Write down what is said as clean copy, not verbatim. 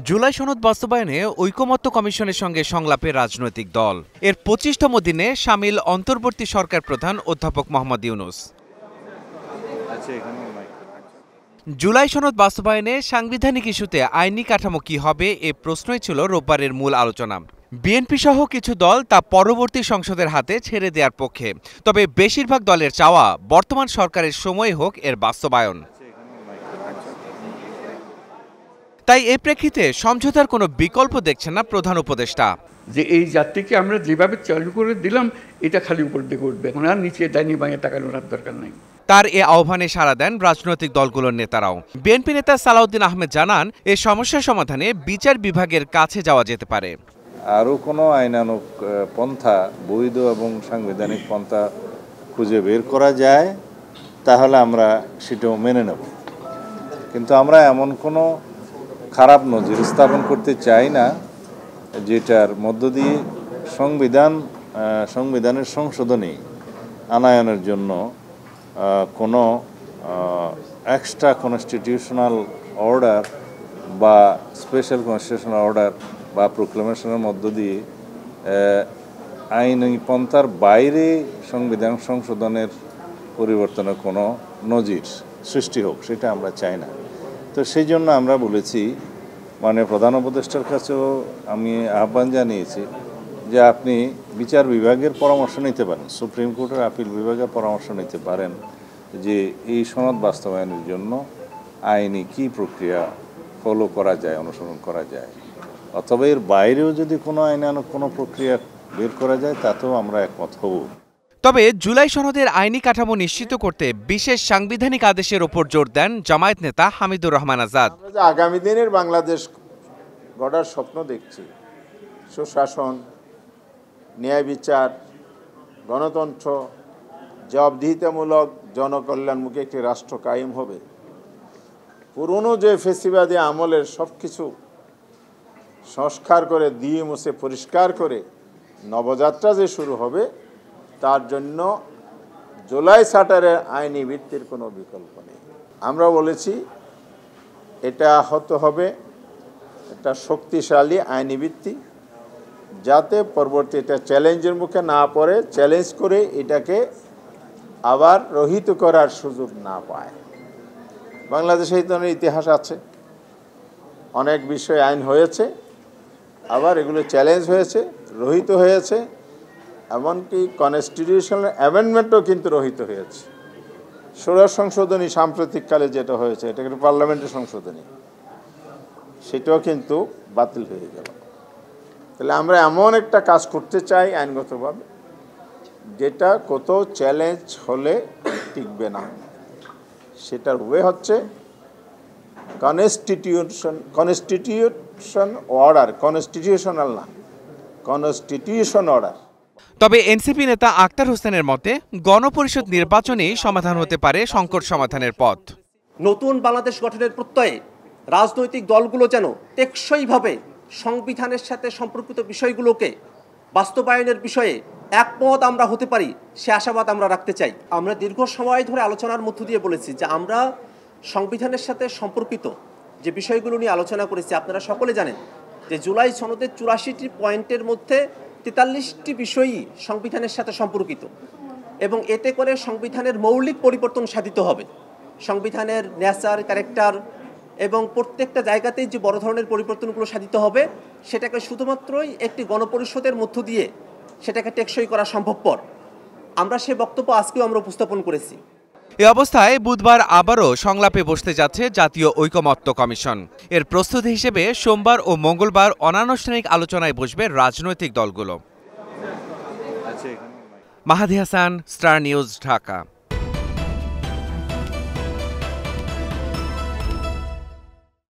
জুলাই সনদ বাস্তবায়নে ঐকমত্য কমিশনের সঙ্গে সংলাপে রাজনৈতিক দল। এর ২৫তম দিনে সামিল অন্তর্বর্তী সরকার প্রধান অধ্যাপক মোহাম্মদ ইউনূস। জুলাই সনদ বাস্তবায়নে সাংবিধানিক ইস্যুতে আইনি কাঠামো কি হবে এ প্রশ্নই ছিল রোববারের মূল আলোচনা। বিএনপি সহ কিছু দল তা পরবর্তী সংসদের হাতে ছেড়ে দেওয়ার পক্ষে, তবে বেশিরভাগ দলের চাওয়া বর্তমান সরকারের সময় হোক এর বাস্তবায়ন। তাই এ প্রেক্ষিতে সমঝোতার কোনো বিকল্প দেখছেন না প্রধান উপদেষ্টা। যে এই যাত্রীকে আমরা যেভাবে চালু করে দিলাম, এটা খালি উপর দিকে উঠবে, এখন আর নিচে ডাইনি বাঁয়ে টাকা নোটার দরকার নাই। তার এ আহ্বানে সাড়া দেন রাজনৈতিক দলগুলোর নেতারাও। বিএনপি নেতা সালাউদ্দিন আহমেদ জানান, এ সমস্যার সমাধানে বিচার বিভাগের কাছে যাওয়া যেতে পারে। আরও কোনো আইনানুগ পন্থা, বৈধ এবং সাংবিধানিক পন্থা খুঁজে বের করা যায় তাহলে আমরা সেটাও মেনে নেব, কিন্তু আমরা এমন কোনো খারাপ নজির স্থাপন করতে চাই না যেটার মধ্য দিয়ে সংবিধানের সংশোধনী আনয়নের জন্য কোনো এক্সট্রা কনস্টিটিউশনাল অর্ডার বা স্পেশাল কনস্টিটিউশনাল অর্ডার বা প্রোক্লেমেশনের মধ্য দিয়ে আইনি পন্থার বাইরে সংবিধান সংশোধনের পরিবর্তনের কোনো নজির সৃষ্টি হোক, সেটা আমরা চাই না। তো সেই জন্য আমরা বলেছি, মানে প্রধান উপদেষ্টার কাছেও আমি আহ্বান জানিয়েছি যে আপনি বিচার বিভাগের পরামর্শ নিতে পারেন, সুপ্রিম কোর্টের আপিল বিভাগের পরামর্শ নিতে পারেন যে এই সনদ বাস্তবায়নের জন্য আইনি কী প্রক্রিয়া ফলো করা যায়, অনুসরণ করা যায়, অথবা এর বাইরেও যদি কোনো আইনানুগ কোনো প্রক্রিয়া বের করা যায় তাতেও আমরা একমত হব। তবে জুলাই সনদের আইনি কাঠামো নিশ্চিত করতে বিশেষ সাংবিধানিক আদেশের ওপর জোর দেন জামায়াত নেতা হামিদুর রহমান আজাদ। আগামী দিনের বাংলাদেশ গড়ার স্বপ্ন দেখছি, সুশাসন, ন্যায় বিচার, গণতন্ত্র, জবাবদিহিতামূলক, জনকল্যাণমুখী একটি রাষ্ট্র কায়েম হবে। পুরনো যে ফেসিবাদী আমলের সব কিছু সংস্কার করে দিয়ে মুছে পরিষ্কার করে নবযাত্রা যে শুরু হবে, তার জন্য জুলাই চার্টারের আইনি ভিত্তির কোনো বিকল্প নেই। আমরা বলেছি এটা হতে হবে একটা শক্তিশালী আইনি ভিত্তি, যাতে পরবর্তী এটা চ্যালেঞ্জের মুখে না পড়ে, চ্যালেঞ্জ করে এটাকে আবার রহিত করার সুযোগ না পায়। বাংলাদেশে এই ধরনের ইতিহাস আছে, অনেক বিষয়ে আইন হয়েছে, আবার এগুলো চ্যালেঞ্জ হয়েছে, রহিত হয়েছে, এমনকি কনস্টিটিউশনাল অ্যামেন্ডমেন্টও কিন্তু রহিত হয়েছে। ষোড়শ সংশোধনী সাম্প্রতিককালে যেটা হয়েছে, এটা কিন্তু পার্লামেন্টের সংশোধনী, সেটাও কিন্তু বাতিল হয়ে গেল। তাহলে আমরা এমন একটা কাজ করতে চাই আইনগতভাবে, যেটা কোথাও চ্যালেঞ্জ হলে টিকবে না। সেটার ওয়ে হচ্ছে কনস্টিটিউশন অর্ডার, কনস্টিটিউশনাল না, কনস্টিটিউশন অর্ডার। তবে এনসিপি নেতা আক্তার হোসেনের মতে গণপরিষদ নির্বাচনেই সমাধান হতে পারে সংকট সমাধানের পথ। নতুন বাংলাদেশ গঠনের প্রত্যয়ে রাজনৈতিক দলগুলো যেন টেকসইভাবে সংবিধানের সাথে সম্পর্কিত বিষয়গুলোকে বাস্তবায়নের বিষয়ে একমত আমরা হতে পারি, সে আশাবাদ আমরা রাখতে চাই। আমরা দীর্ঘ সময় ধরে আলোচনার মধ্য দিয়ে বলেছি যে আমরা সংবিধানের সাথে সম্পর্কিত যে বিষয়গুলো নিয়ে আলোচনা করেছি। আপনারা সকলে জানেন যে জুলাই সনদের ৮৪টি পয়েন্টের মধ্যে ৪৩টি বিষয়ই সংবিধানের সাথে সম্পর্কিত, এবং এতে করে সংবিধানের মৌলিক পরিবর্তন সাধিত হবে। সংবিধানের নেচার, ক্যারেক্টার এবং প্রত্যেকটা জায়গাতেই যে বড় ধরনের পরিবর্তনগুলো সাধিত হবে, সেটাকে শুধুমাত্রই একটি গণপরিষদের মধ্য দিয়ে সেটাকে টেকসই করা সম্ভবপর। আমরা সে বক্তব্য আজকেও আমরা উপস্থাপন করেছি। এ অবস্থায় বুধবার আবারও সংলাপে বসতে যাচ্ছে জাতীয় ঐকমত্য কমিশন। এর প্রস্তুতি হিসেবে সোমবার ও মঙ্গলবার অনানুষ্ঠানিক আলোচনায় বসবে রাজনৈতিক দলগুলো। মাহাদি হাসান, স্টার নিউজ, ঢাকা।